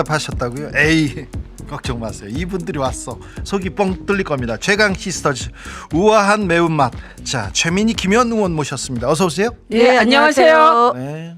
답답하셨다고요? 에이, 걱정 마세요. 이분들이 왔어. 속이 뻥 뚫릴 겁니다. 최강 시스터즈 우아한 매운맛. 자, 최민희 김현 의원 모셨습니다. 어서 오세요. 네, 안녕하세요. 네.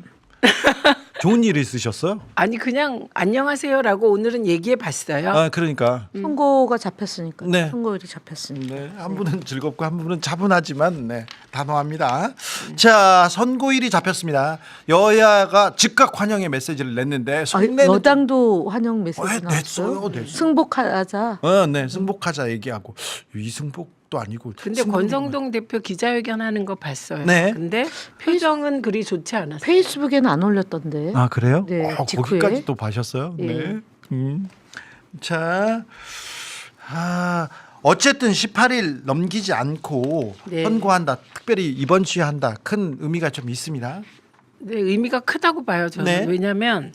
좋은 일 있으셨어요? 아니 그냥 안녕하세요라고 오늘은 얘기해 봤어요. 아, 그러니까. 선고가 잡혔으니까. 네. 선고일이 잡혔으니까. 네, 한 분은 즐겁고 한 분은 차분하지만 네, 단호합니다. 자, 선고일이 잡혔습니다. 여야가 즉각 환영의 메시지를 냈는데 여당도 환영 메시지 냈어요. 나왔어요. 냈어요. 승복하자. 네, 승복하자 얘기하고 이승복도 아니고. 근데 권성동 대표 기자회견 하는 거 봤어요. 네. 근데 표정은 그리 좋지 않았어요. 페이스북에는 안 올렸던데. 아, 그래요? 네, 직후에. 거기까지 또 봐셨어요? 네. 네. 자, 어쨌든 18일 넘기지 않고 네. 선고한다. 특별히 이번 주에 한다. 큰 의미가 좀 있습니다. 네, 의미가 크다고 봐요. 저는. 네. 왜냐하면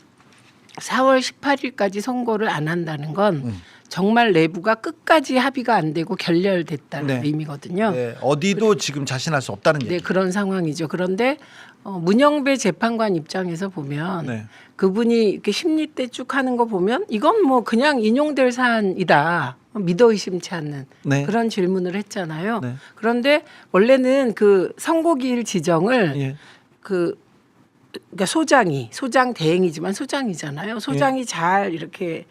4월 18일까지 선고를 안 한다는 건 정말 내부가 끝까지 합의가 안 되고 결렬됐다는 네. 의미거든요. 네, 어디도 지금 자신할 수 없다는 네, 얘기. 그런 상황이죠. 그런데 문영배 재판관 입장에서 보면 네. 그분이 이렇게 심리 때 쭉 하는 거 보면 이건 뭐 그냥 인용될 사안이다. 믿어 의심치 않는 네. 그런 질문을 했잖아요. 네. 그런데 원래는 그 선고기일 지정을 예. 그러니까 소장 대행이지만 소장이잖아요. 소장이 잘 이렇게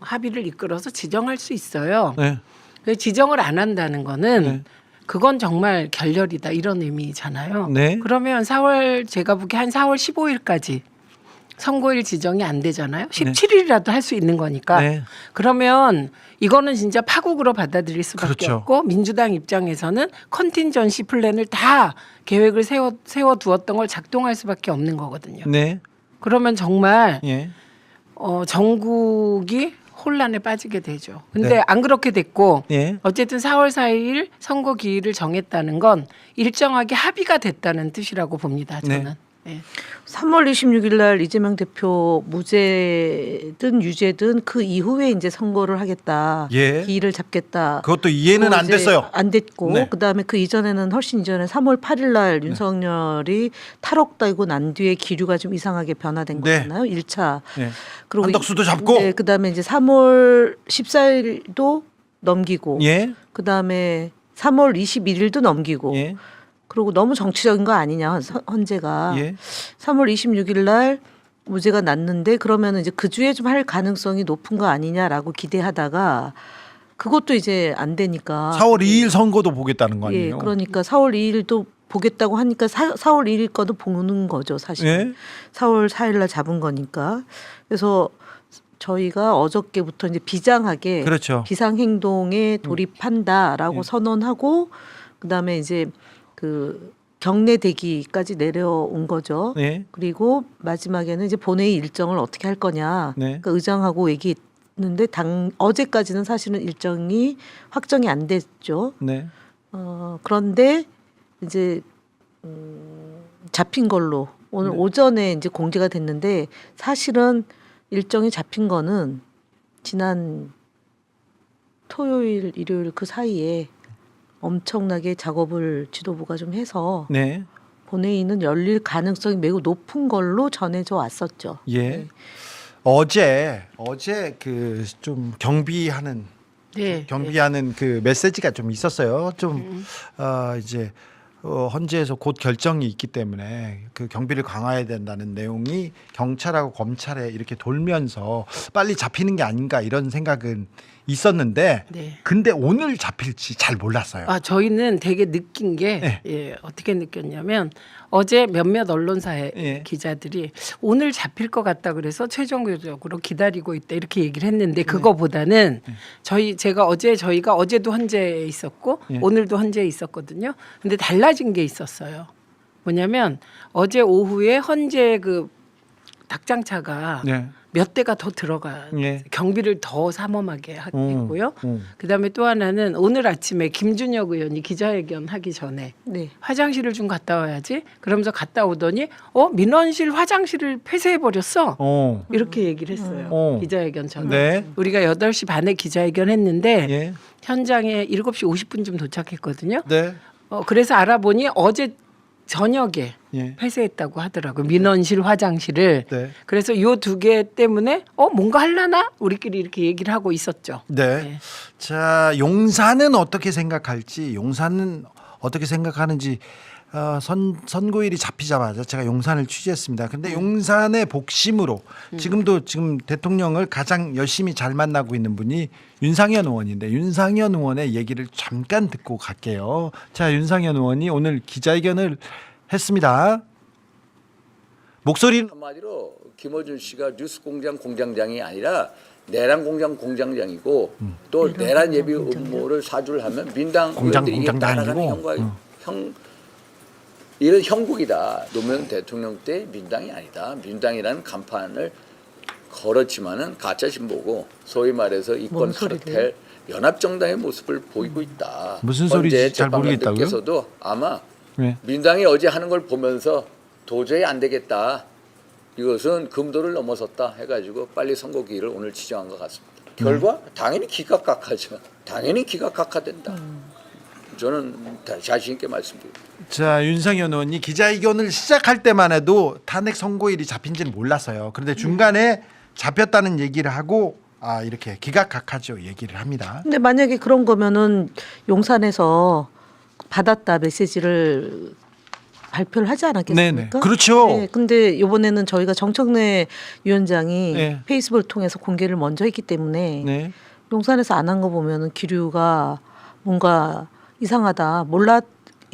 합의를 이끌어서 지정할 수 있어요. 네. 그래서 지정을 안 한다는 거는 네. 그건 정말 결렬이다 이런 의미잖아요. 네. 그러면 제가 보기에 한 4월 15일까지 선고일 지정이 안 되잖아요. 17일이라도 할 수 있는 거니까. 네. 그러면 이거는 진짜 파국으로 받아들일 수밖에 그렇죠. 없고 민주당 입장에서는 컨틴전시 플랜을 다 계획을 세워 두었던 걸 작동할 수밖에 없는 거거든요. 네. 그러면 정말 예. 전국이 혼란에 빠지게 되죠. 근데 네. 안 그렇게 됐고 예. 어쨌든 4월 4일 선고 기일을 정했다는 건 일정하게 합의가 됐다는 뜻이라고 봅니다. 저는. 네. 네. 3월 26일 날 이재명 대표 무죄든 유죄든 그 이후에 이제 선고를 하겠다. 예. 기일을 잡겠다. 그것도 이해는 안 이제 됐어요. 안 됐고 네. 그다음에 그 이전에는 훨씬 이전에 3월 8일 날 윤석열이 탈옥되고 난 뒤에 기류가 좀 이상하게 변화된 네. 거잖아요. 1차. 예. 그리고 한덕수도 잡고. 네, 그다음에 이제 3월 14일도 넘기고 예. 그다음에 3월 21일도 넘기고 예. 그리고 너무 정치적인 거 아니냐 헌재가 예. 3월 26일 날 무죄가 났는데 그러면 이제 그 주에 좀 할 가능성이 높은 거 아니냐라고 기대하다가 그것도 이제 안 되니까 4월 2일 선거도 보겠다는 거 예, 아니에요? 그러니까 4월 2일도 보겠다고 하니까 4월 1일 거도 보는 거죠, 사실. 예. 4월 4일 날 잡은 거니까. 그래서 저희가 어저께부터 이제 비장하게 그렇죠. 비상행동에 돌입한다라고 예. 선언하고 그다음에 이제 그 경례 대기까지 내려온 거죠. 네. 그리고 마지막에는 이제 본회의 일정을 어떻게 할 거냐. 네. 그러니까 의장하고 얘기했는데 어제까지는 사실은 일정이 확정이 안 됐죠. 네. 그런데 이제 잡힌 걸로 오늘 네. 오전에 이제 공개가 됐는데 사실은 일정이 잡힌 거는 지난 토요일, 일요일 그 사이에 엄청나게 작업을 지도부가 좀 해서 네. 본회의는 열릴 가능성이 매우 높은 걸로 전해져 왔었죠. 예. 어제 그 좀 경비하는 네. 그 메시지가 좀 있었어요. 좀 이제 헌재에서 곧 결정이 있기 때문에 그 경비를 강화해야 된다는 내용이 경찰하고 검찰에 이렇게 돌면서 빨리 잡히는 게 아닌가 이런 생각은 있었는데 네. 근데 오늘 잡힐지 잘 몰랐어요. 저희는 되게 느낀 게 네. 예, 어떻게 느꼈냐면 어제 몇몇 언론사의 예. 기자들이 오늘 잡힐 것 같다 그래서 최종적으로 기다리고 있다 이렇게 얘기를 했는데 그거보다는 저희가 어제도 헌재에 있었고 예. 오늘도 헌재에 있었거든요. 근데 달라진 게 있었어요. 뭐냐면 어제 오후에 헌재 그 닭장차가 네. 몇 대가 더 들어가 예. 경비를 더 삼엄하게 했고요. 음. 그다음에 또 하나는 오늘 아침에 김준혁 의원이 기자회견 하기 전에 네. 화장실을 좀 갔다 와야지. 그러면서 갔다 오더니 민원실 화장실을 폐쇄해 버렸어. 이렇게 얘기를 했어요. 기자회견 전에. 네. 우리가 8시 반에 기자회견 했는데 예. 현장에 7시 50분쯤 도착했거든요. 네. 그래서 알아보니 어제 저녁에 예. 폐쇄했다고 하더라고요. 민원실, 화장실을. 네. 그래서 요 두 개 때문에 뭔가 할라나 우리끼리 이렇게 얘기를 하고 있었죠. 네. 네. 자, 용산은 어떻게 생각할지, 용산은 어떻게 생각하는지 선고일이 잡히자마자 제가 용산을 취재했습니다. 근데 용산의 복심으로 지금 대통령을 가장 열심히 잘 만나고 있는 분이 윤상현 의원인데 윤상현 의원의 얘기를 잠깐 듣고 갈게요. 자, 윤상현 의원이 오늘 기자회견을 했습니다. 목소리는 한마디로 김어준 씨가 뉴스 공장 공장장이 아니라 내란 공장 공장장이고 또 내란 예비 업무를 사주를 하면 민당 공장 의원들이 이게 공장장이고. 따라가는 이런 형국이다. 노무현 대통령 때 민당이 아니다. 민당이라는 간판을 걸었지만은 가짜 진보고 소위 말해서 이권 뭔 소리를? 카르텔 연합정당의 모습을 보이고 있다. 무슨 소리인지 헌재 잘 모르겠다고요? 재판관들께서도 아마 네. 민당이 어제 하는 걸 보면서 도저히 안 되겠다. 이것은 금도를 넘어섰다 해가지고 빨리 선고기일을 오늘 지정한 것 같습니다. 결과 당연히 기각각하죠. 당연히 기각각하된다. 저는 자신 있게 말씀드립니다. 자, 윤상현 의원이 기자회견을 시작할 때만 해도 탄핵 선고일이 잡힌지는 몰랐어요. 그런데 중간에 잡혔다는 얘기를 하고 이렇게 기각각하죠 얘기를 합니다. 근데 만약에 그런 거면은 용산에서 받았다 메시지를 발표를 하지 않았겠습니까? 네네. 그렇죠. 네, 근데 이번에는 저희가 정청래 위원장이 네. 페이스북을 통해서 공개를 먼저 했기 때문에 네. 용산에서 안 한 거 보면은 기류가 뭔가 이상하다.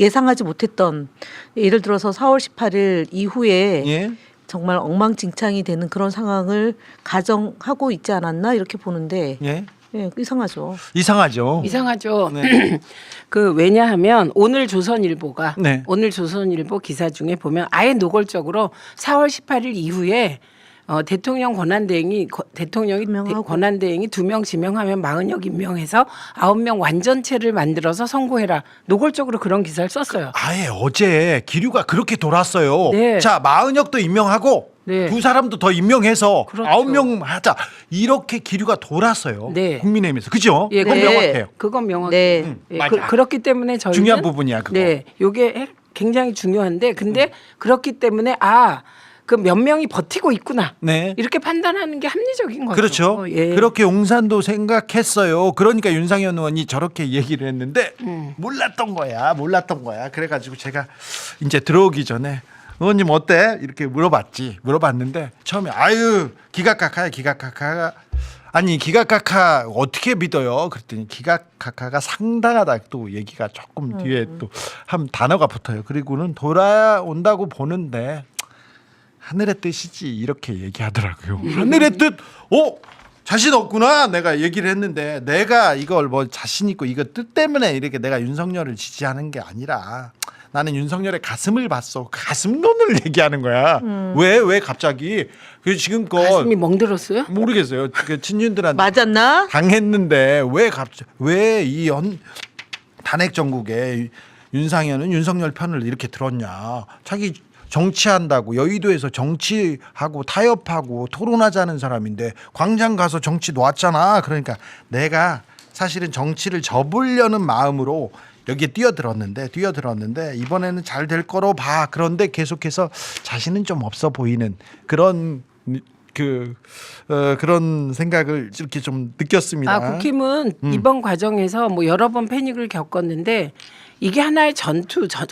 예상하지 못했던 예를 들어서 4월 18일 이후에 예. 정말 엉망진창이 되는 그런 상황을 가정하고 있지 않았나 이렇게 보는데 예. 예, 이상하죠. 이상하죠. 이상하죠. 네. 그 왜냐하면 오늘 조선일보가 네. 오늘 조선일보 기사 중에 보면 아예 노골적으로 4월 18일 이후에 대통령이 임명하고. 권한대행이 2명 지명하면 40여 임명해서 9명 완전체를 만들어서 선고해라. 노골적으로 그런 기사를 썼어요. 아예 어제 기류가 그렇게 돌았어요. 네. 자, 마은혁도 임명하고 네. 두 사람도 더 임명해서 그렇죠. 9명 하자. 이렇게 기류가 돌았어요. 네. 국민의힘에서. 그죠? 예, 그건 네. 명확해요. 그건 명확해요. 네. 예, 맞아. 그렇기 때문에 저희는 중요한 부분이야, 그거. 네, 요게 굉장히 중요한데 근데 그렇기 때문에 그 몇 명이 버티고 있구나. 네. 이렇게 판단하는 게 합리적인 거죠. 그렇죠. 예. 그렇게 용산도 생각했어요. 그러니까 윤상현 의원이 저렇게 얘기를 했는데 몰랐던 거야. 그래가지고 제가 이제 들어오기 전에 의원님 어때? 이렇게 물어봤는데 처음에 기각카카. 아니 기각카카 어떻게 믿어요? 그랬더니 기각카카가 상당하다. 또 얘기가 조금 뒤에 또 한 단어가 붙어요. 그리고는 돌아온다고 보는데 하늘의 뜻이지 이렇게 얘기하더라고요. 하늘의 뜻? 자신 없구나. 내가 얘기를 했는데 내가 이걸 뭐 자신 있고 이거 뜻 때문에 이렇게 내가 윤석열을 지지하는 게 아니라 나는 윤석열의 가슴을 봤어. 가슴론을 얘기하는 거야. 왜 갑자기 그 지금껏 가슴이 멍들었어요? 모르겠어요. 그 친윤들한테 맞았나? 당했는데 왜 이 탄핵 정국에 윤상현은 윤석열 편을 이렇게 들었냐. 자기 정치한다고 여의도에서 정치하고 타협하고 토론하자는 사람인데 광장 가서 정치 놓았잖아. 그러니까 내가 사실은 정치를 접으려는 마음으로 여기에 뛰어들었는데 이번에는 잘 될 거로 봐. 그런데 계속해서 자신은 좀 없어 보이는 그런 그런 생각을 이렇게 좀 느꼈습니다. 국힘은 이번 과정에서 뭐 여러 번 패닉을 겪었는데 이게 하나의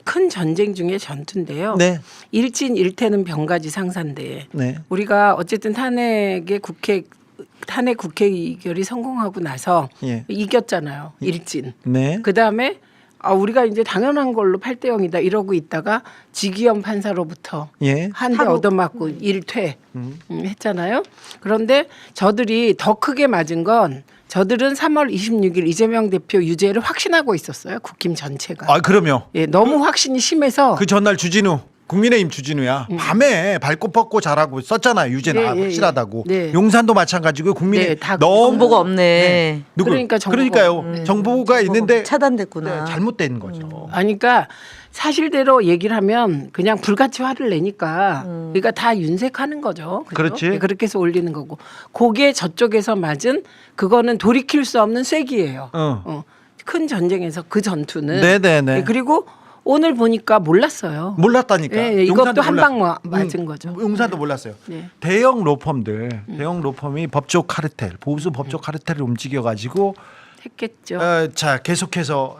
큰 전쟁 중의 전투인데요. 네. 일진 일퇴는 병가지 상사인데 네. 우리가 어쨌든 탄핵 국회의결이 성공하고 나서 예. 이겼잖아요. 일진. 네. 그 다음에 우리가 이제 당연한 걸로 8대 0이다 이러고 있다가 지기현 판사로부터 예. 한 대 얻어맞고 일퇴 했잖아요. 그런데 저들이 더 크게 맞은 건 저들은 3월 26일 이재명 대표 유죄를 확신하고 있었어요. 국힘 전체가. 그럼요. 예, 너무 확신이 심해서 그 전날 국민의힘 주진우야. 밤에 발꽃 뻗고 자라고 썼잖아요. 유죄는 네, 확실하다고. 네. 용산도 마찬가지고 국민의힘 네, 다 너무 정보가 없네. 그러니까 정보가 그러니까요. 정보가 있는데 차단됐구나. 잘못된 거죠. 그러니까 사실대로 얘기를 하면 그냥 불같이 화를 내니까 그러니까 다 윤색하는 거죠. 그죠? 그렇지. 네, 그렇게 해서 올리는 거고 그게 저쪽에서 맞은 그거는 돌이킬 수 없는 쐐기예요. 큰 전쟁에서 그 전투는 네네네. 그리고 오늘 보니까 몰랐어요. 몰랐다니까. 예, 용산도 이것도 한 방 맞은 거죠. 용산도 몰랐어요. 네. 대형 로펌들, 대형 로펌이 법조 카르텔, 보수 법조 카르텔을 움직여가지고 했겠죠. 자 계속해서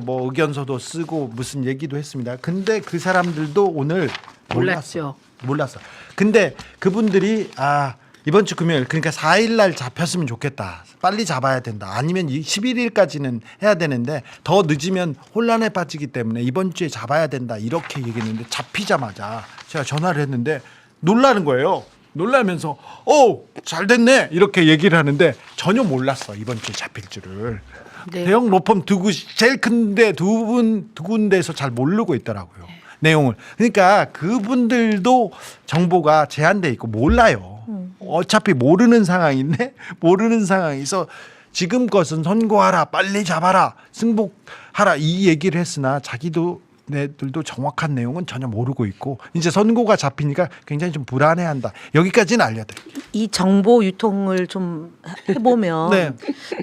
뭐 의견서도 쓰고 무슨 얘기도 했습니다. 근데 그 사람들도 오늘 몰랐죠. 몰랐어. 근데 그분들이 이번 주 금요일 그러니까 4일 날 잡혔으면 좋겠다. 빨리 잡아야 된다. 아니면 11일까지는 해야 되는데 더 늦으면 혼란에 빠지기 때문에 이번 주에 잡아야 된다. 이렇게 얘기했는데 잡히자마자 제가 전화를 했는데 놀라는 거예요. 놀라면서 잘 됐네 이렇게 얘기를 하는데 전혀 몰랐어. 이번 주에 잡힐 줄을. 네. 대형 로펌 제일 큰데 두 군데에서 잘 모르고 있더라고요. 내용을. 그러니까 그분들도 정보가 제한돼 있고 몰라요. 어차피 모르는 상황인데 모르는 상황에서 지금 것은 선고하라, 빨리 잡아라, 승복하라 이 얘기를 했으나 자기들도 정확한 내용은 전혀 모르고 있고 이제 선고가 잡히니까 굉장히 좀 불안해한다. 여기까지는 알려드릴게요. 이 정보 유통을 좀 해보면 네.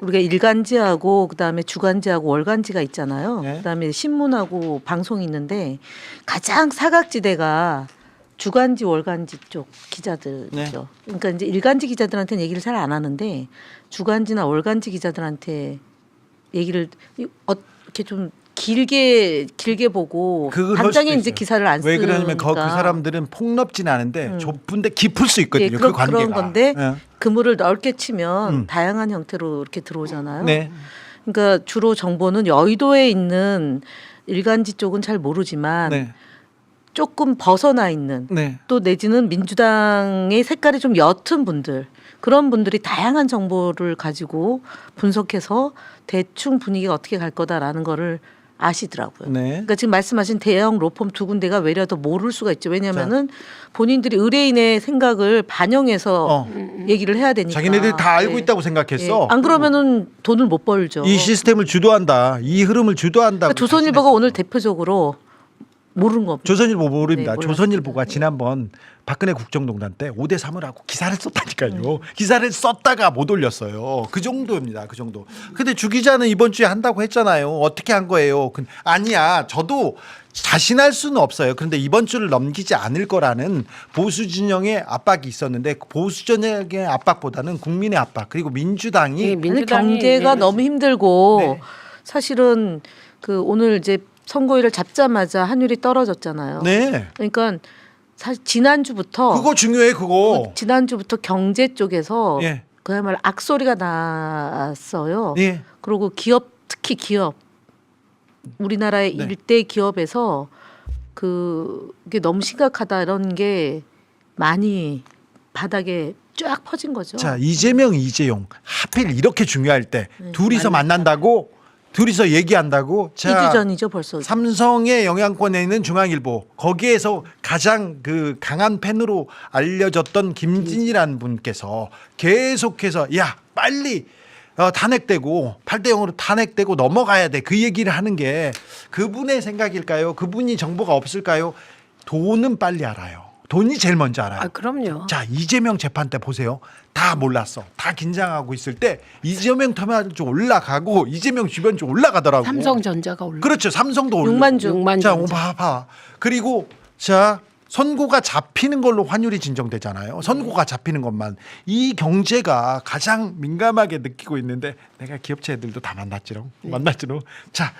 우리가 일간지하고 그다음에 주간지하고 월간지가 있잖아요. 네. 그다음에 신문하고 방송이 있는데 가장 사각지대가 주간지 월간지 쪽 기자들이죠. 네. 그러니까 이제 일간지 기자들한테는 얘기를 잘 안 하는데 주간지나 월간지 기자들한테 얘기를 이렇게 좀 길게 보고 그걸 간장에 할 수도 이제 있어요. 기사를 안 쓰니까. 왜 그러냐면 그 사람들은 폭넓지는 않은데 좁은데 깊을 수 있거든요. 예, 그 관계가. 그런 건데 예. 그물을 넓게 치면 다양한 형태로 이렇게 들어오잖아요. 네. 그러니까 주로 정보는 여의도에 있는 일간지 쪽은 잘 모르지만 네. 조금 벗어나 있는 네. 또 내지는 민주당의 색깔이 좀 옅은 분들 그런 분들이 다양한 정보를 가지고 분석해서 대충 분위기가 어떻게 갈 거다라는 거를 아시더라고요. 네. 그러니까 지금 말씀하신 대형 로펌 두 군데가 외려 더 모를 수가 있죠. 왜냐하면은 본인들이 의뢰인의 생각을 반영해서 얘기를 해야 되니까. 자기네들 다 알고 예. 있다고 생각했어. 예. 안 그러면은 돈을 못 벌죠. 이 시스템을 주도한다. 이 흐름을 주도한다. 그러니까 조선일보가 오늘 대표적으로 모르는 겁니다. 조선일보 모릅니다. 네, 몰랐습니다. 조선일보가 지난번 박근혜 국정농단 때 5대 3을 하고 기사를 썼다니까요. 기사를 썼다가 못 올렸어요. 그 정도입니다. 그 정도. 근데 주 기자는 이번 주에 한다고 했잖아요. 어떻게 한 거예요? 아니야. 저도 자신할 수는 없어요. 그런데 이번 주를 넘기지 않을 거라는 보수 진영의 압박이 있었는데 보수 진영의 압박보다는 국민의 압박 그리고 민주당이 예, 아니, 경제가 너무 힘들고 네. 사실은 그 오늘 이제 선고일을 잡자마자 환율이 떨어졌잖아요. 네. 그러니까 사실 지난주부터 그거 중요해 그거. 지난주부터 경제 쪽에서 예. 그야말로 악소리가 났어요. 예. 그리고 기업 특히 기업 우리나라의 네. 일대 기업에서 그게 너무 심각하다 이런 게 많이 바닥에 쫙 퍼진 거죠. 자 이재명 이재용 하필 이렇게 중요할 때 네, 둘이서 만난다고 둘이서 얘기한다고 2주 전이죠 벌써. 삼성의 영향권에 있는 중앙일보 거기에서 가장 그 강한 팬으로 알려졌던 김진이라는 분께서 계속해서 야 빨리 탄핵되고 8대 0으로 탄핵되고 넘어가야 돼 그 얘기를 하는 게 그분의 생각일까요? 그분이 정보가 없을까요? 돈은 빨리 알아요. 돈이 제일 먼저 알아요. 그럼요. 자 이재명 재판 때 보세요. 다 몰랐어. 다 긴장하고 있을 때 이재명 터미널 좀 올라가고 이재명 주변 좀 올라가더라고. 삼성전자가 올라. 그렇죠. 삼성도 올라. 6만 주. 6만 자, 전자. 봐봐. 그리고 자 선고가 잡히는 걸로 환율이 진정되잖아요. 선고가 잡히는 것만 이 경제가 가장 민감하게 느끼고 있는데 내가 기업체들도 다 만났지롱. 자.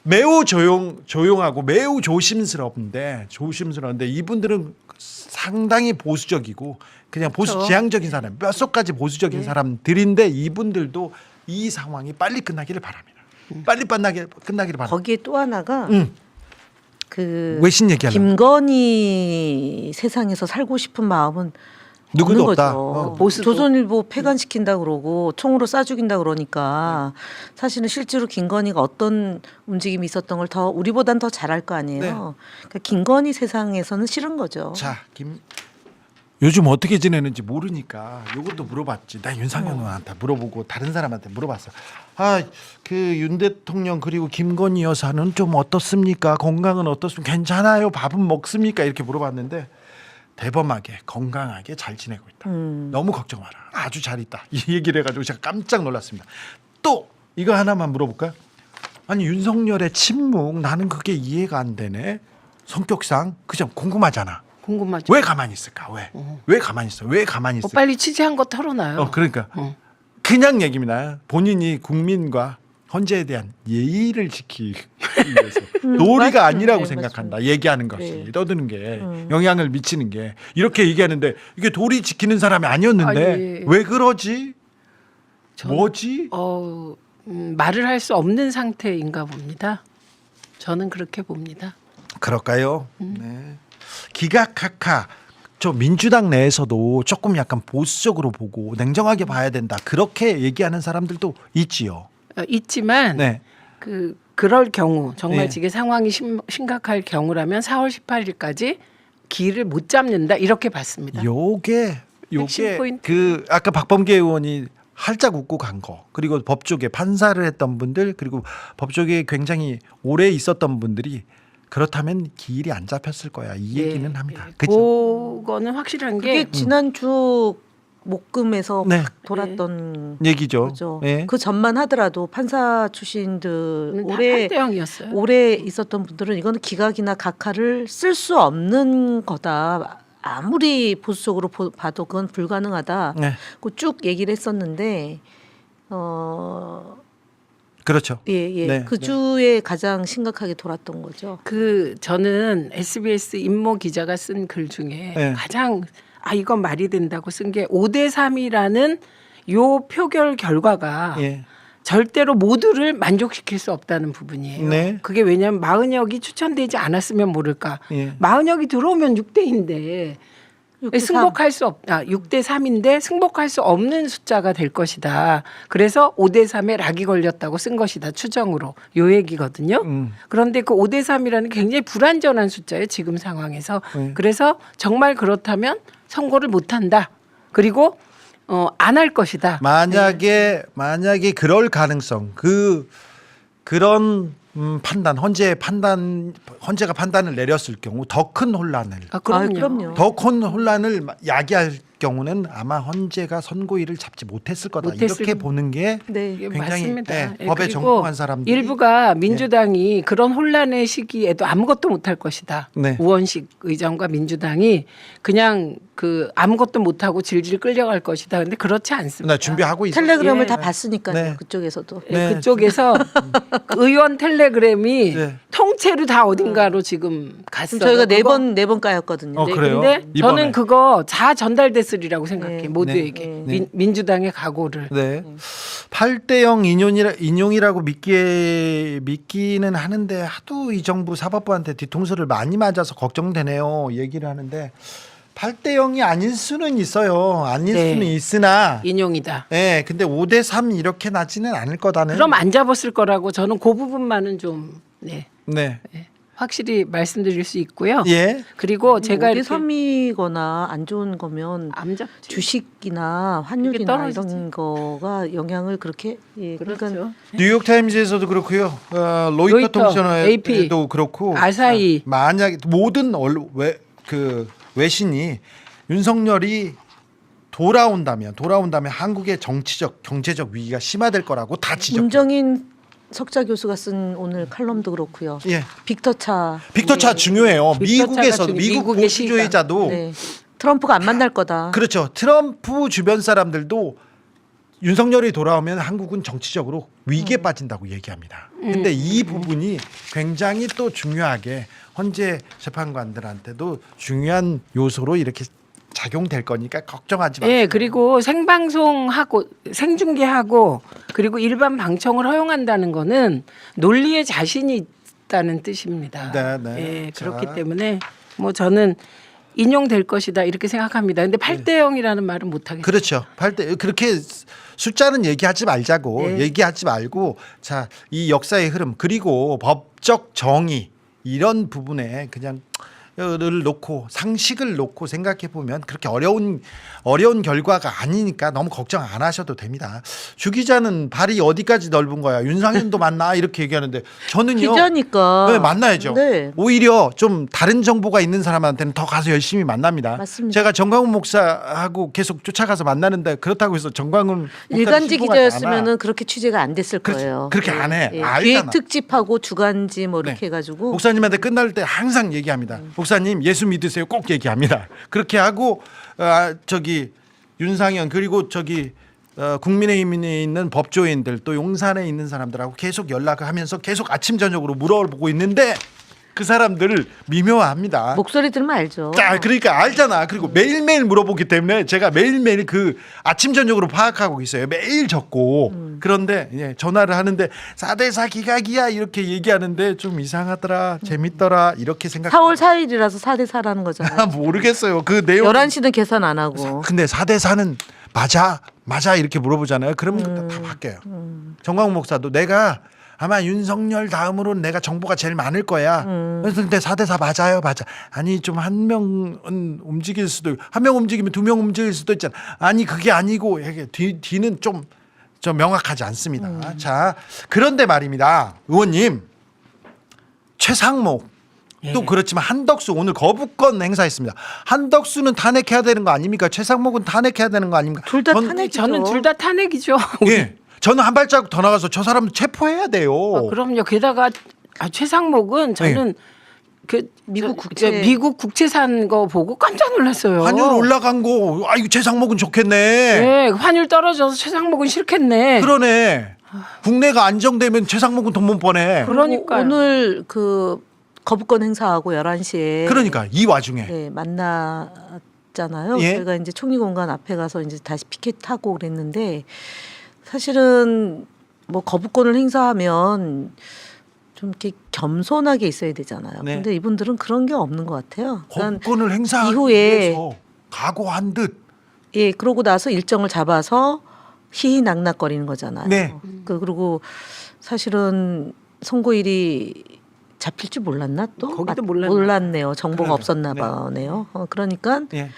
매우 조용하고 매우 조심스러운데 이분들은 상당히 보수적이고 그냥 보수 그렇죠. 지향적인 사람 몇 속까지 보수적인 사람들인데 이분들도 이 상황이 빨리 끝나기를 바랍니다. 빨리 끝나기를 바랍니다. 거기에 또 하나가 그 외신 얘기하려고. 김건희 세상에서 살고 싶은 마음은 누구도 없는 없다. 거죠. 보수도. 조선일보 폐간시킨다 그러고 총으로 쏴 죽인다 그러니까 사실은 실제로 김건희가 어떤 움직임이 있었던 걸 더 우리보단 더 잘할 거 아니에요. 네. 그러니까 김건희 세상에서는 싫은 거죠. 자, 요즘 어떻게 지내는지 모르니까 이것도 물어봤지. 나 윤상현 의원한테 물어보고 다른 사람한테 물어봤어. 그 윤 대통령 그리고 김건희 여사는 좀 어떻습니까? 건강은 어떻습니까? 괜찮아요? 밥은 먹습니까? 이렇게 물어봤는데 대범하게 건강하게 잘 지내고 있다. 너무 걱정 마라. 아주 잘 있다. 이 얘기를 해가지고 제가 깜짝 놀랐습니다. 또 이거 하나만 물어볼까요? 아니 윤석열의 침묵 나는 그게 이해가 안 되네. 성격상 그냥 궁금하잖아. 궁금하죠. 왜 가만히 있을까? 왜 가만히 있어? 왜 가만히 있을까? 빨리 취재한 거 털어놔요. 그러니까 어. 그냥 얘기입니다. 본인이 국민과 헌재에 대한 예의를 지키기 위해서 도리가 맞죠. 아니라고 네, 생각한다. 얘기하는 것이 네. 떠드는 게 영향을 미치는 게 이렇게 얘기하는데 이게 도리 지키는 사람이 아니었는데 아니. 왜 그러지? 저는- 뭐지? 말을 할 수 없는 상태인가 봅니다. 저는 그렇게 봅니다. 그럴까요? 네. 기각하카 저 민주당 내에서도 조금 약간 보수적으로 보고 냉정하게 봐야 된다. 그렇게 얘기하는 사람들도 있지요. 있지만 네. 그럴 경우 정말 네. 이게 상황이 심각할 경우라면 4월 18일까지 기일을 못 잡는다 이렇게 봤습니다. 요게 핵심 포인트. 그 아까 박범계 의원이 활짝 웃고 간 거, 그리고 법조계 판사를 했던 분들, 그리고 법조계에 굉장히 오래 있었던 분들이 그렇다면 기일이 안 잡혔을 거야 이 얘기는 합니다. 그죠? 그거는 확실한 그게 게 지난주 목금에서 네. 막 돌았던 얘기죠. 거죠. 네. 그 전만 하더라도 판사 출신들 올해 8대0이었어요. 오래 있었던 분들은 이거는 기각이나 각하를 쓸 수 없는 거다. 아무리 보수적으로 봐도 그건 불가능하다. 네. 그 쭉 얘기를 했었는데 그렇죠. 예. 네, 그 네. 주에 가장 심각하게 돌았던 거죠. 저는 SBS 임모 기자가 쓴 글 중에 네. 가장 이건 말이 된다고 쓴 게 5대3이라는 요 표결 결과가 예. 절대로 모두를 만족시킬 수 없다는 부분이에요. 네. 그게 왜냐하면 마은혁이 추천되지 않았으면 모를까. 예. 마은혁이 들어오면 6대인데 6대3. 승복할 수 없다. 6대3인데 승복할 수 없는 숫자가 될 것이다. 그래서 5대3에 락이 걸렸다고 쓴 것이다. 추정으로. 요 얘기거든요. 그런데 그 5대3이라는 굉장히 불안전한 숫자예요. 지금 상황에서. 그래서 정말 그렇다면 선고를 못 한다. 그리고 안 할 것이다. 만약에 그럴 가능성 그런 헌재가 판단을 내렸을 경우 더 큰 혼란을 그럼요. 더 큰 혼란을 야기할 경우는 아마 헌재가 선고일을 잡지 못했을 거다. 못했을 이렇게 보는 게 네. 이게 굉장히 맞습니다. 예, 법에 그리고 전공한 사람들이 일부가 민주당이 그런 혼란의 시기에도 아무것도 못할 것이다. 네. 우원식 의장과 민주당이 그냥 아무것도 못하고 질질 끌려갈 것이다. 근데 그렇지 않습니다. 나 준비하고 있어요. 텔레그램을 예. 다 봤으니까요. 네. 그쪽에서도. 예, 네. 그쪽에서 그 의원 텔레그램이 네. 통째로 다 어딘가로 지금 갔어요. 저희가 네 그거- 번 까였거든요. 네. 그래요? 근데 이번에. 저는 그거 다 전달됐으리라고 생각해. 네. 모두에게. 네. 민주당의 각오를. 네. 8대0 인용이라고 믿기는 하는데 하도 이 정부 사법부한테 뒤통수를 많이 맞아서 걱정되네요. 얘기를 하는데 8대0이 아닐 수는 있어요. 아닐 네. 수는 있으나 인용이다. 예, 근데 5대3 이렇게 나지는 않을 거다는. 그럼 안 잡았을 거라고 저는 그 부분만은 좀 네. 확실히 말씀드릴 수 있고요. 예. 그리고 제가 이렇게 3이거나 안 좋은 거면 안 잡지. 주식이나 이게 환율이나 떨어지지. 이런 거가 영향을 그렇게 그러니까 그렇죠. 뉴욕 타임즈에서도 그렇고요. 로이터 로이터, AP, 통신에도 그렇고. 아사히. 만약 모든 외신이 윤석열이 돌아온다면 한국의 정치적 경제적 위기가 심화될 거라고 다 지적. 문정인 석자 교수가 쓴 오늘 칼럼도 그렇고요. 예. 빅터차 빅터차 중요해요. 빅터차가 미국에서도 미국 미국의 보수주의자도 네. 트럼프가 안 만날 거다. 그렇죠. 트럼프 주변 사람들도 윤석열이 돌아오면 한국은 정치적으로 위기에 빠진다고 얘기합니다. 근데 이 부분이 굉장히 또 중요하게 헌재 재판관들한테도 중요한 요소로 이렇게 작용될 거니까 걱정하지 마세요. 예, 그리고 생방송하고 생중계하고 그리고 일반 방청을 허용한다는 거는 논리에 자신이 있다는 뜻입니다. 네. 예, 자. 그렇기 때문에 뭐 저는 인용될 것이다 이렇게 생각합니다. 근데 8대0이라는 말은 못 하겠어요. 그렇죠. 8대 그렇게 숫자는 얘기하지 말자고. 네. 얘기하지 말고 자, 이 역사의 흐름 그리고 법적 정의 이런 부분에 그냥 놓고 상식을 놓고 생각해 보면 그렇게 어려운 결과가 아니니까 너무 걱정 안 하셔도 됩니다. 주 기자는 발이 어디까지 넓은 거야? 윤상현도 만나 이렇게 얘기하는데 저는요. 기자니까. 네, 만나야죠. 네. 오히려 좀 다른 정보가 있는 사람한테는 더 가서 열심히 만납니다. 맞습니다. 제가 정광훈 목사하고 계속 쫓아가서 만나는데 그렇다고 해서 정광훈 일간지 신봉하지 않아. 기자였으면은 그렇게 취재가 안 됐을 거예요. 그렇게 안 해. 알잖아. 기획 특집하고 주간지 뭐 이렇게 네. 해가지고 목사님한테 끝날 때 항상 얘기합니다. 목사님 예수 믿으세요. 꼭 얘기합니다. 그렇게 하고 저기 윤상현 그리고 저기 국민의힘에 있는 법조인들 또 용산에 있는 사람들하고 계속 연락을 하면서 계속 아침 저녁으로 물어보고 있는데 그 사람들을 미묘합니다. 목소리 들으면 알죠. 자, 그러니까 알잖아. 그리고 매일매일 물어보기 때문에 제가 매일매일 그 아침 저녁으로 파악하고 있어요. 매일 적고. 그런데 예, 전화를 하는데 4대4 기각이야 이렇게 얘기하는데 좀 이상하더라. 재밌더라. 이렇게 생각. 4월 4일이라서 4대 4라는 거잖아요. 모르겠어요. 그 내용. 11시는 계산 안 하고. 근데 4대4는 맞아 이렇게 물어보잖아요. 그러면 다 바뀌어요. 정광훈 목사도 내가 아마 윤석열 다음으로는 내가 정보가 제일 많을 거야. 그래서 근데 4대4 맞아요. 아니 좀 한 명은 움직일 수도 있고 한 명 움직이면 두 명 움직일 수도 있잖아. 아니 그게 아니고 뒤는 좀 명확하지 않습니다. 자, 그런데 말입니다. 의원님 최상목 또 그렇지만 한덕수 오늘 거부권 행사했습니다. 한덕수는 탄핵해야 되는 거 아닙니까? 최상목은 탄핵해야 되는 거 아닙니까? 둘 다 탄핵이죠. 저는 둘 다 탄핵이죠. 예. 저는 한 발자국 더 나가서 저 사람 체포해야 돼요. 그럼요. 게다가 최상목은 저는 그 미국 국채산 거 보고 깜짝 놀랐어요. 환율 올라간 거, 이거 최상목은 좋겠네. 네, 환율 떨어져서 최상목은 싫겠네. 그러네. 국내가 안정되면 최상목은 돈 못 버네. 그러니까요. 오늘 그 거부권 행사하고 11시에 그러니까 이 와중에 네, 만났잖아요. 예. 저희가 이제 총리공간 앞에 가서 이제 다시 피켓하고 그랬는데 사실은 뭐 거부권을 행사하면 좀 이렇게 겸손하게 있어야 되잖아요. 네. 근데 이분들은 그런 게 없는 것 같아요. 그러니까 거부권을 행사하기 이후에 위해서 각오한 듯. 예, 그러고 나서 일정을 잡아서 희희낙낙거리는 거잖아요. 네. 그리고 사실은 선고일이 잡힐 줄 몰랐나 또? 거기도 몰랐나? 몰랐네요. 정보가 그러네요. 없었나 봐네요. 그러니까 예.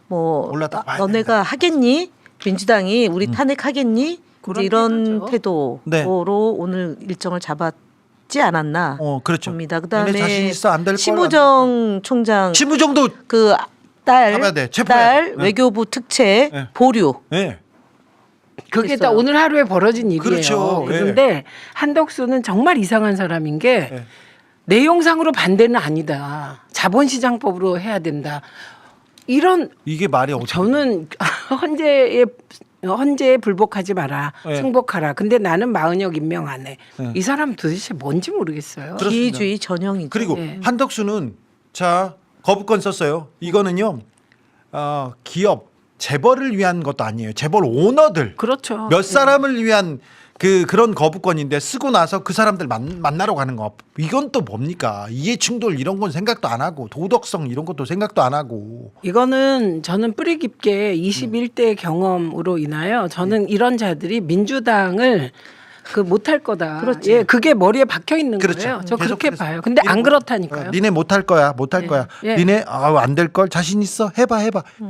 뭐 올라다 봐야 너네가 하겠니? 민주당이 우리 탄핵하겠니? 그런 이제 이런 태도죠. 태도로 네. 오늘 일정을 잡았지 않았나 그렇죠. 봅니다. 얘네 그다음에 자신 있어 안 될 걸. 심우정 총장 심우정도 그 잡아야 돼. 체포해야 딸 돼. 네. 외교부 특채 네. 보류. 예. 그게 했어요. 다 오늘 하루에 벌어진 일이에요. 그렇죠. 예. 그런데 한덕수는 정말 이상한 사람인 게 예. 내용상으로 반대는 아니다. 자본시장법으로 해야 된다. 이런 이게 말이 어떻게 저는 헌재에 불복하지 마라. 네. 승복하라. 근데 나는 마은혁 임명 안 해. 네. 이 사람 도대체 뭔지 모르겠어요. 그렇습니다. 기회주의 전형이죠. 그리고 네. 한덕수는 자 거부권 썼어요. 이거는요 기업 재벌을 위한 것도 아니에요. 재벌 오너들 그렇죠. 몇 사람을 위한 그런 거부권인데 쓰고 나서 그 사람들 만나러 가는 거 이건 또 뭡니까? 이해충돌 이런 건 생각도 안 하고 도덕성 이런 것도 생각도 안 하고 이거는 저는 뿌리 깊게 21대 경험으로 인하여 저는 이런 자들이 민주당을 못할 거다. 그렇지. 예, 그게 머리에 박혀 있는 그렇죠. 거예요. 저 계속 그렇게 그래서 봐요. 근데 안 그렇다니까요. 니네 못할 거야 못할 예. 거야 예. 니네 안 될 걸 자신 있어 해봐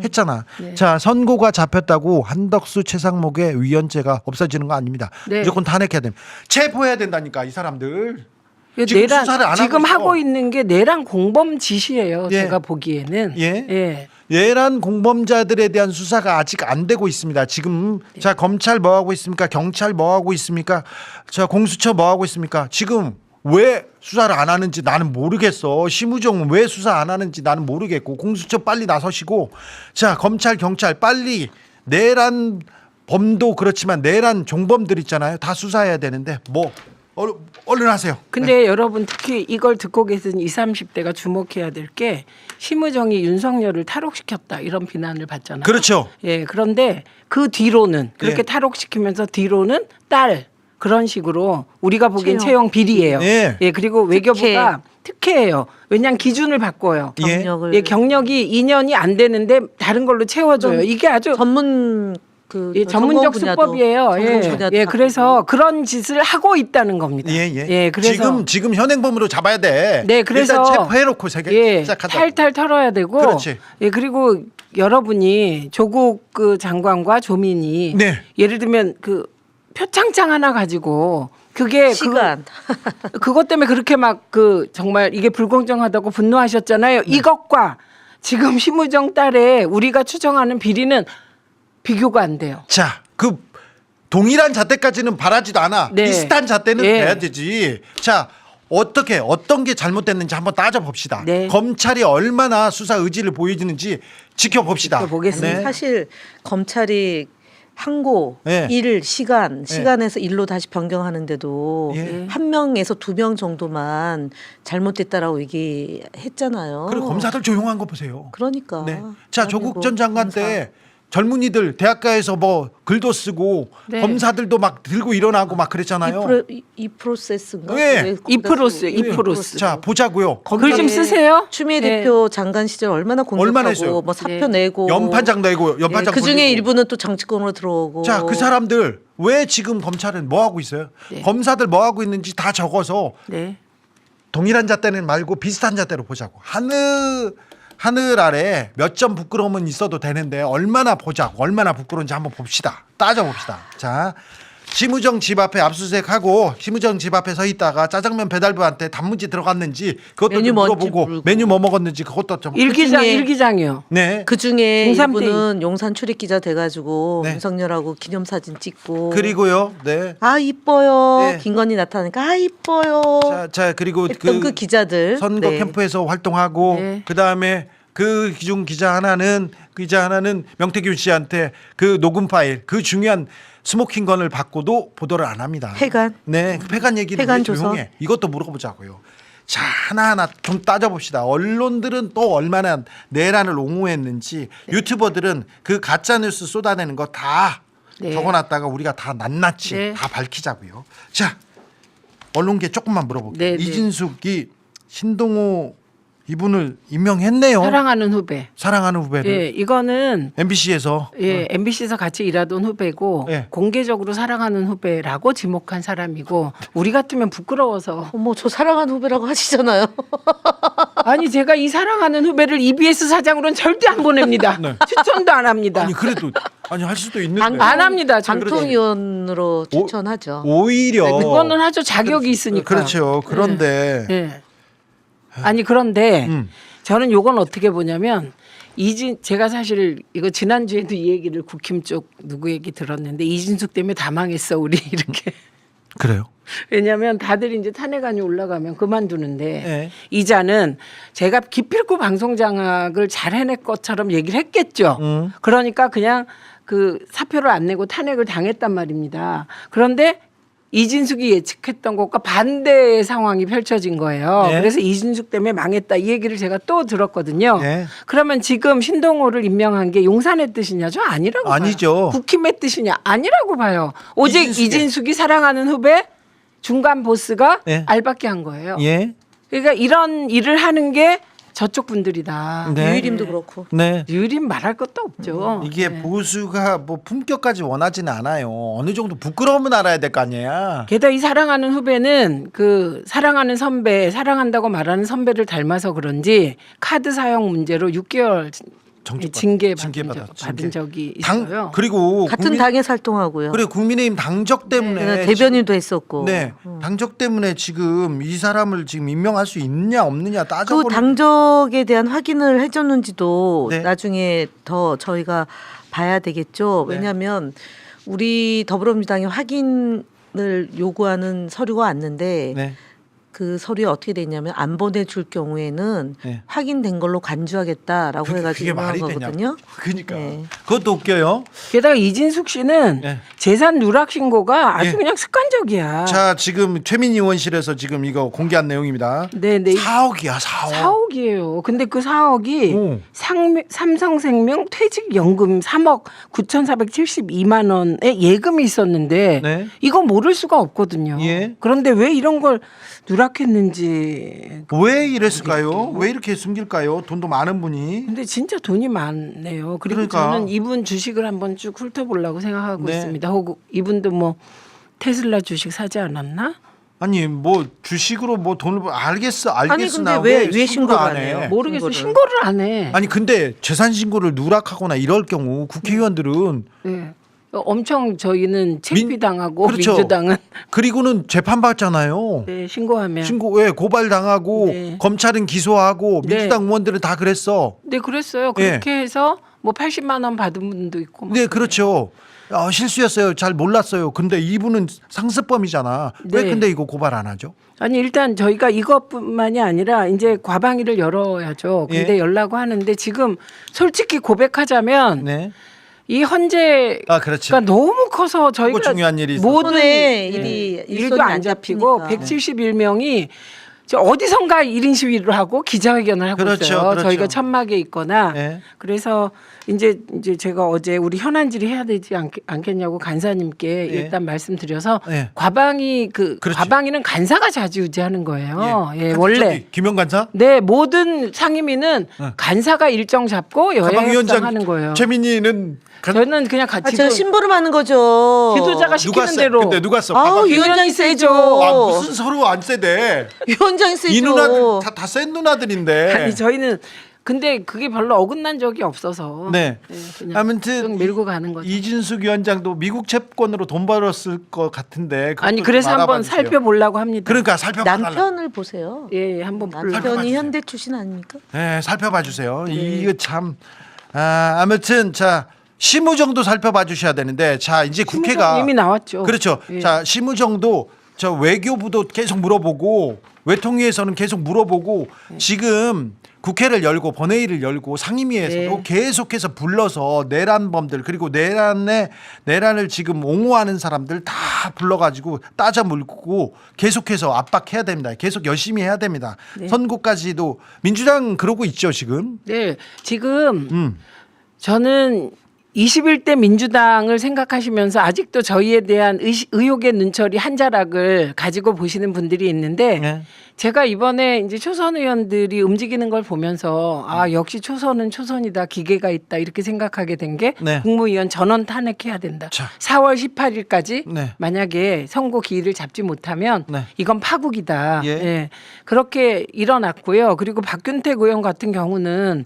했잖아. 네. 자 선고가 잡혔다고 한덕수 최상목의 위헌죄가 없어지는 거 아닙니다. 네. 무조건 탄핵해야 됩니다. 체포해야 된다니까 이 사람들. 이거 지금 수사를 안 지금 하고 있어. 하고 있는 게 내란 공범 짓이에요. 예. 제가 보기에는. 예. 예. 내란 공범자들에 대한 수사가 아직 안 되고 있습니다. 지금 자 검찰 뭐 하고 있습니까? 경찰 뭐 하고 있습니까? 자 공수처 뭐 하고 있습니까? 지금 왜 수사를 안 하는지 나는 모르겠어. 심우정은 왜 수사 안 하는지 나는 모르겠고 공수처 빨리 나서시고 자 검찰 경찰 빨리 내란 범도 그렇지만 내란 종범들 있잖아요. 다 수사해야 되는데 뭐 얼른 하세요. 근데 여러분 특히 이걸 듣고 계신 20, 30대가 주목해야 될 게 심우정이 윤석열을 탈옥시켰다 이런 비난을 받잖아요. 그렇죠. 예, 그런데 그 뒤로는 그렇게 예. 탈옥시키면서 뒤로는 딸 그런 식으로 우리가 보기엔 채용. 채용 비리예요. 예. 예, 그리고 외교부가 특혜예요. 왜냐하면 기준을 바꿔요. 예. 경력을 예, 경력이 2년이 안 되는데 다른 걸로 채워줘요. 이게 아주 전문 그 예, 전문적 전공 분야도, 수법이에요. 전공 예, 분야도 예, 바꾸고. 그래서 그런 짓을 하고 있다는 겁니다. 예, 예. 그래서 지금 현행범으로 잡아야 돼. 네, 그래서 일단 체포해놓고 시작하자. 탈탈 털어야 되고, 그렇지. 예, 그리고 여러분이 조국 그 장관과 조민이 네. 예를 들면 그 표창장 하나 가지고 그게 시간. 그것 때문에 그렇게 막 그 정말 이게 불공정하다고 분노하셨잖아요. 네. 이것과 지금 심우정 딸의 우리가 추정하는 비리는 비교가 안 돼요. 자, 그 동일한 잣대까지는 바라지도 않아. 네. 비슷한 잣대는 예. 돼야 되지. 자, 어떤 게 잘못됐는지 한번 따져봅시다. 네. 검찰이 얼마나 수사 의지를 보여주는지 지켜봅시다. 지켜보겠습니다. 네. 사실 검찰이 항고, 네. 일, 시간에서 일로 다시 변경하는데도 예. 한 명에서 2명 정도만 잘못됐다라고 얘기했잖아요. 그리고 검사들 조용한 거 보세요. 그러니까. 네. 자, 조국 전 장관 검사. 때 젊은이들 대학가에서 뭐 글도 쓰고 네. 검사들도 막 들고 일어나고 막 그랬잖아요. 이 프로세스인가? 네. 왜 거기다 이프로스, 쓰고- 이프로스. 자, 보자고요. 글 좀 쓰세요. 추미애 네. 대표 장관 시절 얼마나 얼마나 했어요? 공격하고 뭐 사표 네. 내고 연판장 내고 연판장 그 중에 돌리고. 일부는 또 정치권으로 들어오고. 자, 그 사람들 왜 지금 검찰은 뭐 하고 있어요? 네. 검사들 뭐 하고 있는지 다 적어서 네. 동일한 잣대는 말고 비슷한 잣대로 보자고. 하늘 아래 몇 점 부끄러움은 있어도 되는데 얼마나 보자고. 얼마나 부끄러운지 한번 봅시다. 따져봅시다. 자, 심우정 집 앞에 압수수색하고 심우정 집 앞에 서 있다가 짜장면 배달부한테 단무지 들어갔는지 그것도 메뉴 좀 뭔지 물어보고 물고. 메뉴 뭐 먹었는지 그것도 좀 일기장 중에- 일기장이요. 네. 그 중에 중3 때 일부는 용산 출입 기자 돼가지고 네. 윤석열하고 기념사진 찍고. 그리고요. 네. 아 이뻐요. 네. 김건희 나타나니까 아 이뻐요. 자 그리고 했던 그 기자들. 선거 네. 캠프에서 활동하고 네. 그다음에 그 기중 기자 하나는 명태균 씨한테 그 녹음 파일 그 중요한 스모킹건을 받고도 보도를 안 합니다. 폐간. 네, 그 폐간 얘기는 폐간 왜 조서. 조용해? 이것도 물어보자고요. 자, 하나하나 좀 따져봅시다. 언론들은 또 얼마나 내란을 옹호했는지 유튜버들은 그 가짜 뉴스 쏟아내는 거 다 네. 적어놨다가 우리가 다 낱낱이 네. 다 밝히자고요. 자, 언론계 조금만 물어볼게요. 네, 네. 이진숙이 신동호 이분을 임명했네요. 사랑하는 후배. 사랑하는 후배를 예, 이거는 MBC에서 예, MBC에서 같이 일하던 후배고 예. 공개적으로 사랑하는 후배라고 지목한 사람이고 우리 같으면 부끄러워서 어머 저 사랑하는 후배라고 하시잖아요. 아니 제가 이 사랑하는 후배를 EBS 사장으로는 절대 안 보냅니다. 네. 추천도 안 합니다. 아니 그래도 아니 할 수도 있는데 안 합니다. 저는. 방통위원으로 추천하죠. 오히려 네, 그거는 하죠. 자격이 있으니까. 그렇죠. 그런데 예. 아니 그런데 음. 저는 요건 어떻게 보냐면 제가 사실 이거 지난주에도 이 얘기를 국힘 쪽 누구 얘기 들었는데 이진숙 때문에 다 망했어 우리 이렇게. 그래요. 왜냐하면 다들 이제 탄핵안이 올라가면 그만두는데 네. 이자는 제가 기필코 방송 장악을 잘 해낼 것처럼 얘기를 했겠죠. 음. 그러니까 그냥 그 사표를 안 내고 탄핵을 당했단 말입니다. 그런데 이진숙이 예측했던 것과 반대의 상황이 펼쳐진 거예요. 네. 그래서 이진숙 때문에 망했다 이 얘기를 제가 또 들었거든요. 네. 그러면 지금 신동호를 임명한 게 용산의 뜻이냐? 저 아니라고 아니죠. 봐요. 국힘의 뜻이냐? 아니라고 봐요. 오직 이진숙의- 이진숙이 사랑하는 후배 중간 보스가 네. 알박기 한 거예요. 예. 그러니까 이런 일을 하는 게 저쪽 분들이다. 네. 유일임도 그렇고. 네. 유림 말할 것도 없죠. 이게 네. 보수가 뭐 품격까지 원하지는 않아요. 어느 정도 부끄러움은 알아야 될 거 아니야. 게다가 이 사랑하는 후배는 그 사랑하는 선배, 사랑한다고 말하는 선배를 닮아서 그런지 카드 사용 문제로 6개월 받은 적이 있어요. 그리고 같은 당에서 활동하고요. 그리고 국민의힘 당적 때문에 네, 대변인도 했었고. 네, 당적 때문에 지금 이 사람을 지금 임명할 수 있느냐 없느냐 그 따져보는. 당적에 대한 확인을 해줬는지도 네. 나중에 더 저희가 봐야 되겠죠. 네. 왜냐하면 우리 더불어민주당이 확인을 요구하는 서류가 왔는데 네. 그 서류에 어떻게 됐냐면 안 보내줄 경우에는 네. 확인된 걸로 간주하겠다라고 해가지고 그게 말이 유명한 되냐? 거거든요. 그러니까 네. 그것도 웃겨요. 게다가 이진숙 씨는 네. 재산 누락 신고가 아주 네. 그냥 습관적이야. 자, 지금 최민희 의원실에서 지금 이거 공개한 내용입니다. 네, 네. 4억이야, 4억. 4억이에요. 근데 그 4억이 오. 삼성생명 퇴직연금 3억 9,472만 원의 예금이 있었는데 네. 이거 모를 수가 없거든요. 예. 그런데 왜 이런 걸 누락 누락했는지. 왜 이랬을까요? 왜 이렇게 숨길까요? 돈도 많은 분이. 근데 진짜 돈이 많네요. 그리고 그러니까. 저는 이분 주식을 한번 쭉 훑어보려고 생각하고 네. 있습니다. 혹은 이분도 뭐 테슬라 주식 사지 않았나? 아니 뭐 주식으로 뭐 돈을 알겠으나 근데 왜 신고를 안 해? 해요? 모르겠어. 신고를. 신고를 안 해. 아니 근데 재산 신고를 누락하거나 이럴 경우 국회의원들은 네. 엄청 저희는 책비 당하고 그렇죠. 민주당은 그리고는 재판 받잖아요. 네, 신고하면. 신고 왜 고발 당하고 네. 검찰은 기소하고 네. 민주당 의원들은 다 그랬어. 네, 그랬어요. 그렇게 해서 뭐 80만 원 받은 분도 있고. 막 네, 그렇죠. 실수였어요. 잘 몰랐어요. 근데 이분은 상습범이잖아. 왜 네. 근데 이거 고발 안 하죠? 아니 일단 저희가 이것뿐만이 아니라 이제 과방위를 열어야죠. 근데 예. 열라고 하는데 지금 솔직히 고백하자면 네. 이 헌재가 그렇죠. 너무 커서 저희가 중요한 일이 있어서. 모든 손에 일도 일손이 안 안 잡히고 잡히니까. 171명이 어디선가 1인 시위를 하고 기자회견을 하고 그렇죠, 있어요. 그렇죠. 저희가 천막에 있거나. 네. 그래서 이제 제가 어제 우리 현안질의 해야 되지 않겠냐고 간사님께 네. 일단 말씀드려서 네. 과방위 그렇지. 과방위는 간사가 자주지하는 거예요. 예, 간사 원래. 저기 김영 간사? 네, 모든 상임위는 간사가 일정 잡고 여야 가방위원장 협상하는 거예요. 최민희는 저는 그냥 같이 제가 심부름 하는 거죠. 지도자가 시키는 대로. 근데 누가 써? 아우 가방위. 위원장이 세죠. 아, 무슨 서로 안 세대. 위원장이 세죠. 이 누나들 다센 누나들인데. 아니 저희는 근데 그게 별로 어긋난 적이 없어서 네. 그냥 아무튼 쭉 밀고 가는 거죠. 이진숙 위원장도 미국 채권으로 돈 벌었을 것 같은데. 그것도 아니 좀 그래서 한번 알아봐 주세요. 살펴보려고 합니다. 그러니까 살펴봐달라. 남편을 보세요. 예, 한번 불러. 남편이 현대 출신 아닙니까? 네, 살펴봐 주세요. 이거 참 아무튼 자 심우정도 살펴봐 주셔야 되는데 자 이제 국회가 이미 나왔죠. 그렇죠. 예. 자 심우정도 저 외교부도 계속 물어보고 외통위에서는 계속 물어보고 지금 국회를 열고 본회의를 열고 상임위에서도 네. 계속해서 불러서 내란범들 그리고 내란을 지금 옹호하는 사람들 다 불러가지고 따져 물고 계속해서 압박해야 됩니다. 계속 열심히 해야 됩니다. 네. 선거까지도 민주당 그러고 있죠 지금. 네, 지금 저는 21대 민주당을 생각하시면서 아직도 저희에 대한 의혹의 눈초리 한 자락을 가지고 보시는 분들이 있는데 네. 제가 이번에 이제 초선 의원들이 움직이는 걸 보면서 역시 초선은 초선이다 기계가 있다 이렇게 생각하게 된 게 네. 국무위원 전원 탄핵해야 된다. 자. 4월 18일까지 네. 만약에 선고 기일을 잡지 못하면 네. 이건 파국이다. 예. 예. 그렇게 일어났고요. 그리고 박균택 의원 같은 경우는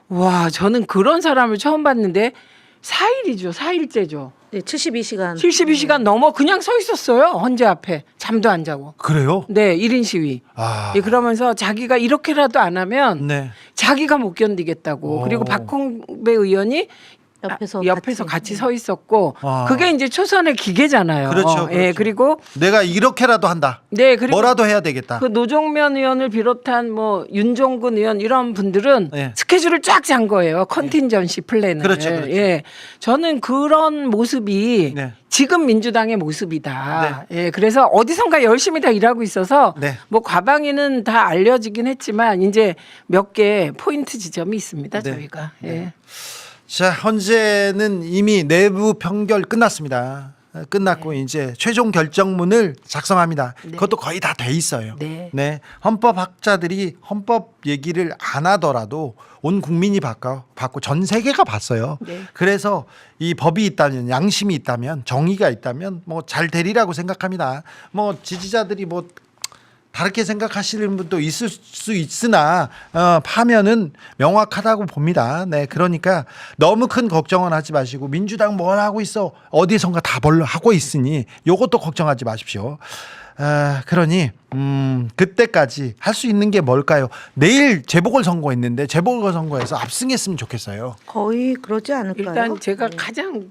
와 저는 그런 사람을 처음 봤는데 4일이죠. 4일째죠. 네, 72시간. 72시간 넘어 그냥 서 있었어요. 헌재 앞에. 잠도 안 자고. 그래요? 네, 1인 시위. 아, 예, 그러면서 자기가 이렇게라도 안 하면 네. 자기가 못 견디겠다고. 그리고 박홍배 의원이 옆에서 같이 서 있었고 아. 그게 이제 초선의 기계잖아요. 그렇죠, 예, 그렇죠. 그리고 내가 이렇게라도 한다. 네, 그리고 뭐라도 해야 되겠다. 그 노종면 의원을 비롯한 뭐 윤종근 의원 이런 분들은 네. 스케줄을 쫙 짠 거예요. 컨틴전시 플랜을. 그렇죠, 그렇죠. 예. 저는 그런 모습이 네. 지금 민주당의 모습이다. 예. 그래서 어디선가 열심히 다 일하고 있어서 네. 뭐 과방위는 다 알려지긴 했지만 이제 몇 개 포인트 지점이 있습니다. 네. 저희가. 예. 자, 헌재는 이미 내부 평결 끝났습니다. 끝났고 이제 최종 결정문을 작성합니다. 네. 그것도 거의 다 돼 있어요. 네. 헌법학자들이 헌법 얘기를 안 하더라도 온 국민이 받고 전 세계가 봤어요. 네. 그래서 이 법이 있다면 양심이 있다면 정의가 있다면 뭐 잘 되리라고 생각합니다. 뭐 지지자들이 뭐 다르게 생각하시는 분도 있을 수 있으나 파면은 명확하다고 봅니다. 네, 그러니까 너무 큰 걱정은 하지 마시고 민주당 뭘 하고 있어 어디선가 다 하고 있으니 요것도 걱정하지 마십시오. 그러니 그때까지 할 수 있는 게 뭘까요? 내일 재보궐선거 있는데 재보궐선거에서 압승했으면 좋겠어요. 거의 그러지 않을까요? 일단 제가 가장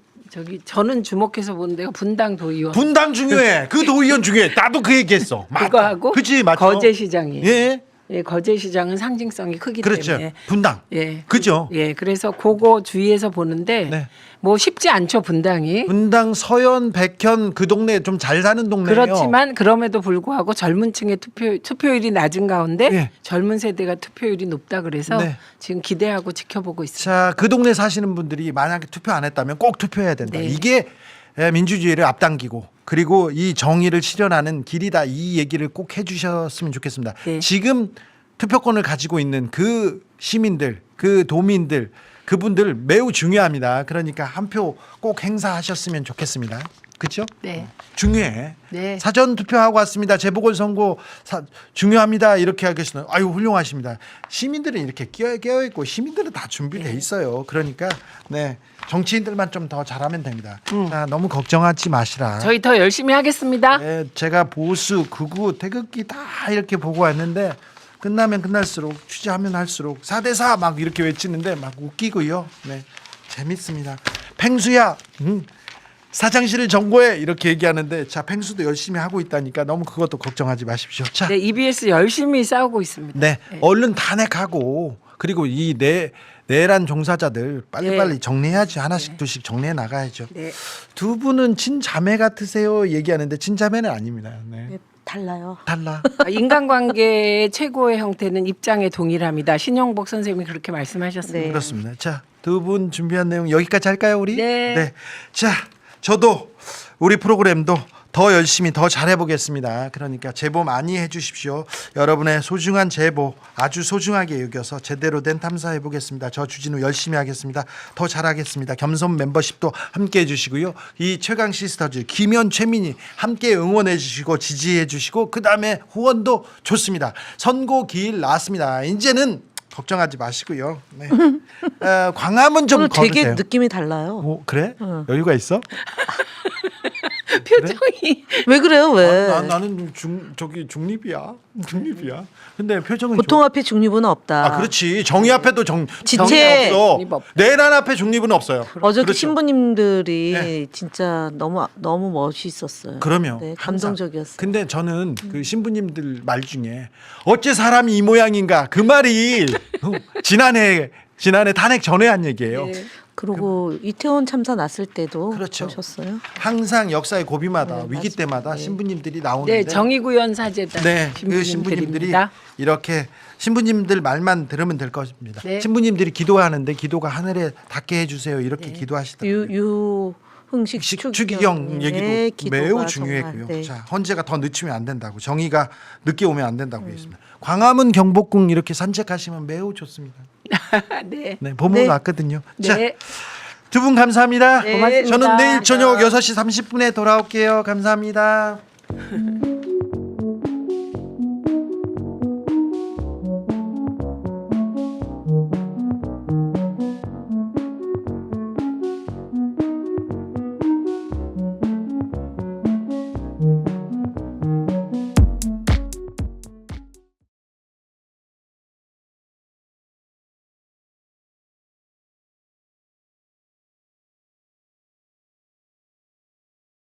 저는 주목해서 보는 데가 분당 도의원. 분당 중요해. 그 도의원 중요해. 나도 그 얘기했어. 그거하고 그치, 맞죠? 거제시장이에요. 예. 예, 거제시장은 상징성이 크기 그렇죠. 때문에. 분당. 예. 그죠? 예, 그래서 그거 주위에서 보는데 네. 뭐 쉽지 않죠, 분당이. 분당, 서현, 백현 그 동네 좀 잘 사는 동네예요. 그렇지만 그럼에도 불구하고 젊은 층의 투표율이 낮은 가운데 예. 젊은 세대가 투표율이 높다 그래서 네. 지금 기대하고 지켜보고 있습니다. 자, 그 동네 사시는 분들이 만약에 투표 안 했다면 꼭 투표해야 된다. 네. 이게 민주주의를 앞당기고 그리고 이 정의를 실현하는 길이다 이 얘기를 꼭 해주셨으면 좋겠습니다. 네. 지금 투표권을 가지고 있는 그 시민들, 그 도민들, 그분들 매우 중요합니다. 그러니까 한 표 꼭 행사하셨으면 좋겠습니다. 그렇죠? 네. 중요해. 네. 사전 투표하고 왔습니다. 재보궐선거 중요합니다. 이렇게 하겠어요. 아유 훌륭하십니다. 시민들은 이렇게 깨어 있고 시민들은 다 준비돼 있어요. 그러니까 네 정치인들만 좀 더 잘하면 됩니다. 자, 너무 걱정하지 마시라. 저희 더 열심히 하겠습니다. 네, 제가 보수, 극우, 태극기 다 이렇게 보고 왔는데 끝나면 끝날수록 취재하면 할수록 4대4 막 이렇게 외치는데 막 웃기고요. 네, 재밌습니다. 팽수야, 사장실을 점거해 이렇게 얘기하는데 자 팽수도 열심히 하고 있다니까 너무 그것도 걱정하지 마십시오. 자, 네, EBS 열심히 싸우고 있습니다. 네, 얼른 탄핵하고 그리고 이 내란 종사자들 빨리빨리 네. 정리해야지 하나씩 둘씩 정리해 나가야죠. 네. 두 분은 친자매 같으세요 얘기하는데 친자매는 아닙니다. 네. 네, 달라요. 달라. 인간관계의 최고의 형태는 입장의 동일합니다. 신영복 선생님이 그렇게 말씀하셨습니다. 네. 그렇습니다. 자, 두 분 준비한 내용 여기까지 할까요, 우리? 네. 자, 저도 우리 프로그램도 더 열심히 더 잘해보겠습니다. 그러니까 제보 많이 해주십시오. 여러분의 소중한 제보 아주 소중하게 여겨서 제대로 된 탐사해보겠습니다. 저 주진우 열심히 하겠습니다. 더 잘하겠습니다. 겸손 멤버십도 함께 해주시고요. 이 최강 시스터즈 김현 최민희 함께 응원해주시고 지지해주시고 그 다음에 후원도 좋습니다. 선고 기일 나왔습니다. 이제는 걱정하지 마시고요. 네. 광화문 좀 오늘 되게 걸으세요. 느낌이 달라요. 오, 그래? 여유가 있어? 표정이 왜 그래요? 왜? 나는 중립이야. 중립이야. 근데 표정은 고통 앞에 중립은 없다. 아, 그렇지. 정의 앞에도 지체. 정의 없어. 중립 없다. 내란 앞에 중립은 없어요. 어저께 그렇죠. 신부님들이 네. 진짜 너무 멋있었어요. 그럼요. 네, 항상. 감동적이었어요. 근데 저는 그 신부님들 말 중에 어째 사람이 이 모양인가 그 말이 지난해 탄핵 전에 한 얘기예요. 네. 그리고 이태원 참사 났을 때도 그렇죠. 보셨어요? 항상 역사의 고비마다 네, 위기 맞습니다. 때마다 네. 신부님들이 나오는데 네, 정의구현 사제단 네, 그 신부님들이 신부님들입니다. 이렇게 신부님들 말만 들으면 될 것입니다. 네. 신부님들이 기도하는데 기도가 하늘에 닿게 해주세요. 이렇게 기도하시더라고요. 유흥식 추기경 얘기도 기도가 매우 중요했고요. 정말, 네. 자, 헌재가 더 늦추면 안 된다고, 정의가 늦게 오면 안 된다고 했습니다. 광화문 경복궁 이렇게 산책하시면 매우 좋습니다. 네. 네, 봄은 네. 왔거든요. 자, 네. 두 분 감사합니다. 네, 고맙습니다. 저는 내일 저녁 6시 30분에 돌아올게요. 감사합니다.